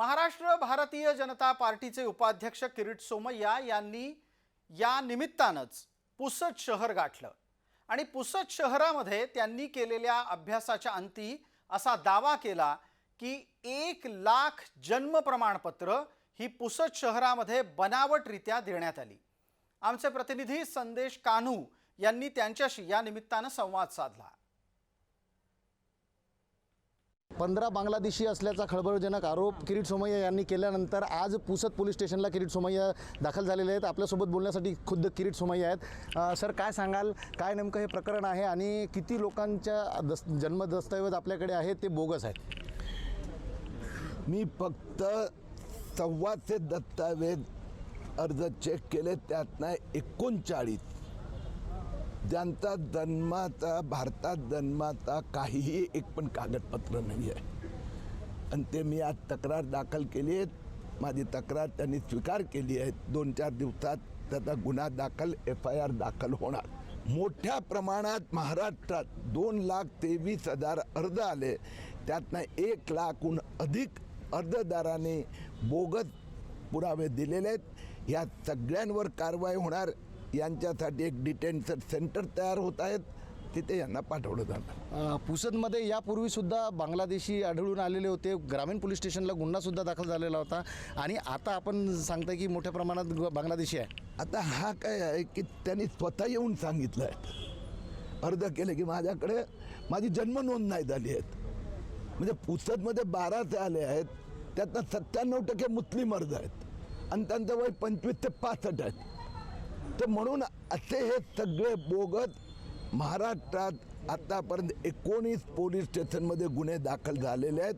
महाराष्ट्र भारतीय जनता पार्टीचे उपाध्यक्ष किरीट सोमय्या यांनी या निमित्तानंच पुसद शहर गाठलं आणि पुसद शहरामध्ये त्यांनी केलेल्या अभ्यासाच्या अंती असा दावा केला की 1,00,000 जन्म प्रमाणपत्र ही पुसद शहरामध्ये बनावटरित्या देण्यात आली। आमचे प्रतिनिधी संदेश कान्हू यांनी त्यांच्याशी या निमित्तानं संवाद साधला। 15 बांगलादेशी असल्याचा खळबळजनक आरोप किरीट सोमय्या यांनी केल्यानंतर आज पुसद पोलीस स्टेशनला किरीट सोमय्या दाखल झालेले आहेत। आपल्यासोबत बोलण्यासाठी खुद्द किरीट सोमय्या आहेत। सर, काय सांगाल, काय नेमकं हे प्रकरण आहे आणि किती लोकांच्या जन्म दस्तऐवज आपल्याकडे आहेत ते बोगस आहेत? मी फक्त 125 दस्तावेज अर्ज चेक केले, त्यातनं 39 ज्यांचा जन्माचा भारतात जन्माचा काहीही एक पण कागदपत्र नाही आहे आणि ते मी आज तक्रार दाखल केली आहे। माझी तक्रार त्यांनी स्वीकार केली आहे। 2-4 दिवसात त्याचा गुन्हा दाखल FIR दाखल होणार। मोठ्या प्रमाणात महाराष्ट्रात 2,23,000 अर्ज आले, त्यातनं 1,00,000हून अधिक अर्जदारांनी बोगस पुरावे दिलेले आहेत। या सगळ्यांवर कारवाई होणार। यांच्यासाठी एक डिटेन्शन सेंटर तयार होत आहेत, तिथे यांना पाठवलं जाणार। पुसदमध्ये यापूर्वीसुद्धा बांगलादेशी आढळून आलेले होते। ग्रामीण पोलीस स्टेशनला गुन्हासुद्धा दाखल झालेला होता आणि आता आपण सांगताय की मोठ्या प्रमाणात बांगलादेशी आहे। आता हा काय आहे की त्यांनी स्वतः येऊन सांगितलं आहे, अर्ज केले की माझ्याकडे माझी जन्म नोंद नाही झाली आहेत। म्हणजे पुसदमध्ये 12 आले आहेत, त्यातनं 97% मुस्लिम अर्ज आहेत आणि त्यांचं वय 25 ते 65 आहेत। तर म्हणून असे हे सगळे बोगस महाराष्ट्रात आतापर्यंत 19 पोलीस स्टेशनमध्ये गुन्हे दाखल झालेले आहेत।